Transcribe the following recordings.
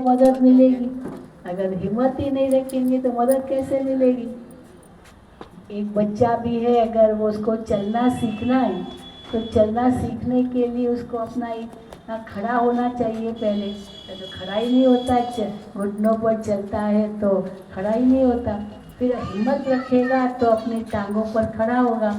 मदद मिलेगी। अगर हिम्मत ही नहीं रखेंगे तो मदद कैसे मिलेगी। एक बच्चा भी है, अगर वो उसको चलना सीखना है तो चलना सीखने के लिए उसको अपना खड़ा होना चाहिए पहले। तो खड़ा ही नहीं होता, घुटनों पर चलता है तो खड़ा ही नहीं होता। फिर हिम्मत रखेगा तो अपनी टांगों पर खड़ा होगा।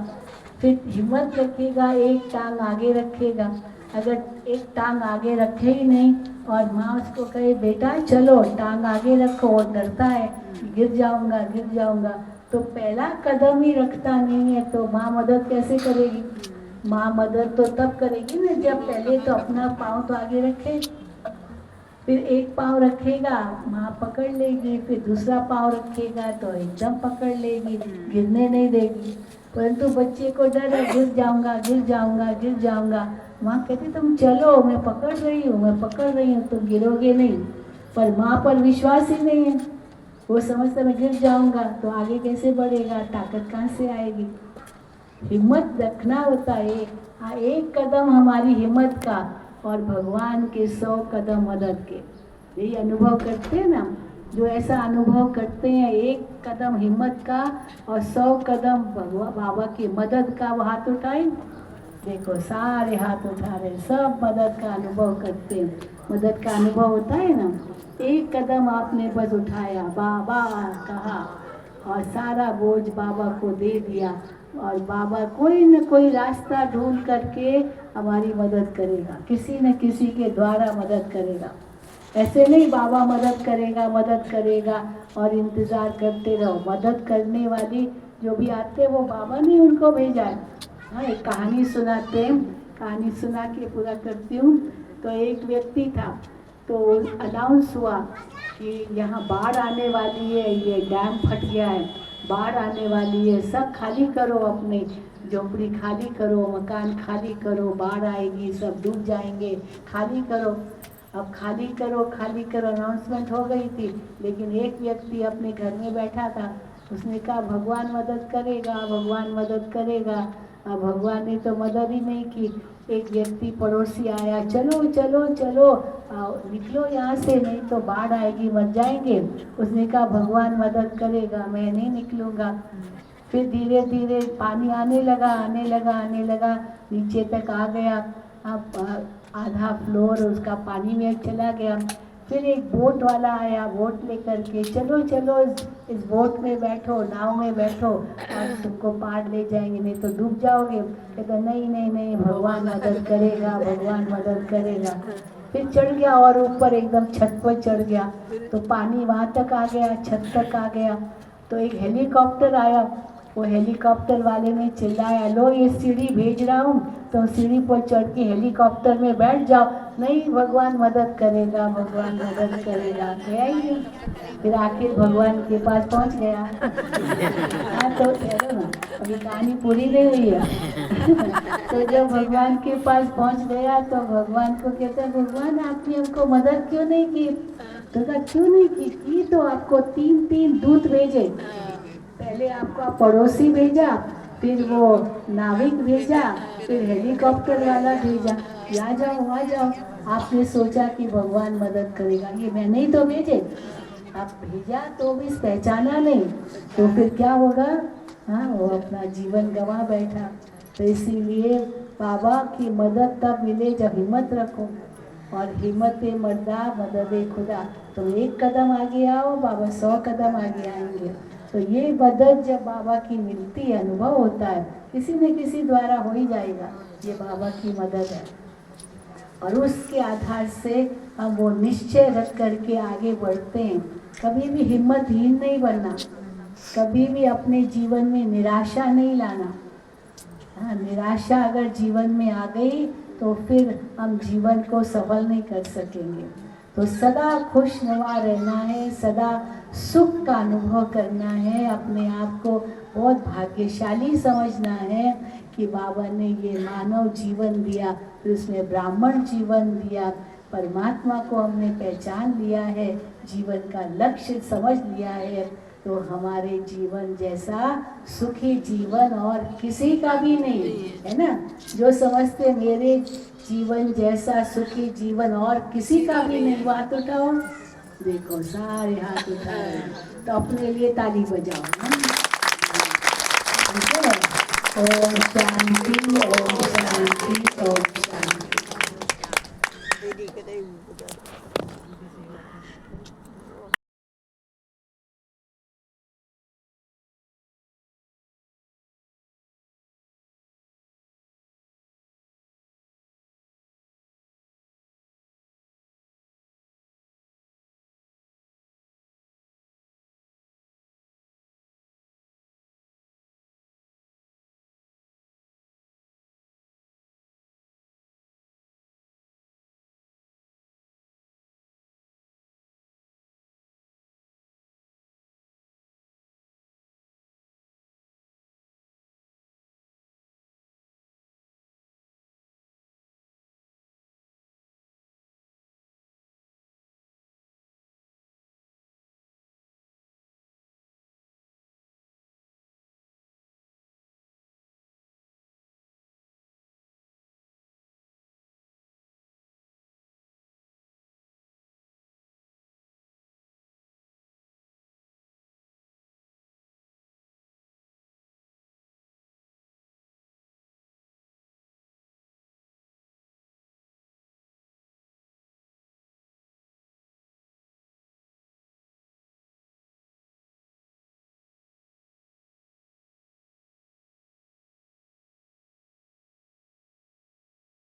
फिर हिम्मत रखेगा, एक टांग आगे रखेगा। अगर एक टांग आगे रखे ही नहीं और माँ उसको कहे बेटा चलो टांग आगे रखो, वो डरता है गिर जाऊंगा गिर जाऊंगा, तो पहला कदम ही रखता नहीं है तो माँ मदद कैसे करेगी। माँ मदद तो तब करेगी ना जब पहले तो अपना पाँव तो आगे रखे, फिर एक पाँव रखेगा माँ पकड़ लेगी, फिर दूसरा पाँव रखेगा तो एकदम पकड़ लेगी, गिरने नहीं देगी। परंतु बच्चे को डर है, गिर जाऊंगा गिर जाऊंगा गिर जाऊंगा। माँ कहती तुम चलो, मैं पकड़ रही हूँ मैं पकड़ रही हूँ, तुम गिरोगे नहीं। पर माँ पर विश्वास ही नहीं है, वो समझता मैं गिर जाऊंगा तो आगे कैसे बढ़ेगा, ताकत कहाँ से आएगी। हिम्मत रखना होता है, एक कदम हमारी हिम्मत का और भगवान के 100 कदम मदद के। यही अनुभव करते हैं ना, जो ऐसा अनुभव करते हैं, एक कदम हिम्मत का और 100 कदम भगवान बाबा की मदद का, वो हाथ उठाए। देखो सारे हाथ उठा रहे, सब मदद का अनुभव करते हैं। मदद का अनुभव होता है ना, एक कदम आपने बस उठाया, बाबा कहा और सारा बोझ बाबा को दे दिया, और बाबा कोई न कोई रास्ता ढूंढ करके हमारी मदद करेगा, किसी न किसी के द्वारा मदद करेगा। ऐसे नहीं बाबा मदद करेगा और इंतज़ार करते रहो। मदद करने वाली जो भी आते हैं वो बाबा ने उनको भेजा है। हाँ, एक कहानी सुनाते हैं, कहानी सुना के पूरा करती हूँ। तो एक व्यक्ति था, तो अनाउंस हुआ कि यहाँ बाढ़ आने वाली है, ये डैम फट गया है, बाढ़ आने वाली है, सब खाली करो, अपने झोंपड़ी खाली करो, मकान खाली करो, बाढ़ आएगी, सब डूब जाएंगे, खाली करो। अब खाली करो अनाउंसमेंट हो गई थी, लेकिन एक व्यक्ति अपने घर में बैठा था। उसने कहा भगवान मदद करेगा भगवान मदद करेगा। अब भगवान ने तो मदद ही नहीं की। एक व्यक्ति पड़ोसी आया, चलो चलो चलो निकलो यहाँ से, नहीं तो बाढ़ आएगी मर जाएंगे। उसने कहा भगवान मदद करेगा, मैं नहीं निकलूँगा। फिर धीरे धीरे पानी आने लगा, नीचे तक आ गया। अब आधा फ्लोर उसका पानी में चला गया। फिर एक बोट वाला आया, बोट लेकर के, चलो चलो इस बोट में बैठो, नाव में बैठो और तुमको पार ले जाएंगे, नहीं तो डूब जाओगे। कहता नहीं नहीं नहीं, भगवान मदद करेगा भगवान मदद करेगा। फिर चढ़ गया और ऊपर एकदम छत पर चढ़ गया, तो पानी वहाँ तक आ गया, छत तक आ गया। तो एक हेलीकॉप्टर आया, वो हेलीकॉप्टर वाले ने चिल्लाया, लो ये सीढ़ी भेज रहा हूँ, तो सीढ़ी पर चढ़ के हेलीकॉप्टर में बैठ जाओ। नहीं, भगवान मदद करेगा भगवान मदद करेगा, गया ही नहीं। फिर आखिर भगवान के पास पहुँच गया। हाँ, तो ठहरो ना, अभी कहानी पूरी नहीं हुई है। तो जब भगवान के पास पहुँच गया तो भगवान को कहता है, भगवान आपने हमको मदद क्यों नहीं की। तो कहा क्यों नहीं की तो आपको 3 दूत भेजे, पहले आपका पड़ोसी भेजा, फिर वो नाविक भेजा, फिर हेलीकॉप्टर वाला भेजा, आ जाओ। आपने सोचा कि भगवान मदद करेगा, ये मैंने ही तो भेजे। आप भेजा तो भी पहचाना नहीं, तो फिर क्या होगा। हाँ, वो अपना जीवन गंवा बैठा। तो इसीलिए बाबा की मदद तब मिले जब हिम्मत रखो, और हिम्मत मर्दा मदद खुदा। तो एक कदम आगे आओ, बाबा 100 कदम आगे आएंगे। तो ये मदद जब बाबा की मिलती है, अनुभव होता है, किसी न किसी द्वारा हो ही जाएगा, ये बाबा की मदद है। और उसके आधार से हम वो निश्चय रख करके आगे बढ़ते हैं। कभी भी हिम्मतहीन नहीं बनना, कभी भी अपने जीवन में निराशा नहीं लाना। हाँ, निराशा अगर जीवन में आ गई तो फिर हम जीवन को सफल नहीं कर सकेंगे। तो सदा खुशनुमा रहना है, सदा सुख का अनुभव करना है, अपने आप को बहुत भाग्यशाली समझना है कि बाबा ने ये मानव जीवन दिया, फिर उसमें ब्राह्मण जीवन दिया, परमात्मा को हमने पहचान लिया है, जीवन का लक्ष्य समझ लिया है। तो हमारे जीवन जैसा सुखी जीवन और किसी का भी नहीं है ना। जो समझते मेरे जीवन जैसा सुखी जीवन और किसी का भी नहीं, बात उठाओ। देखो सारे हाथ उठाए, तो अपने लिए ताली बजाओ ना। ठीक है? ओम शांति, ओम शांति, ओम शांति।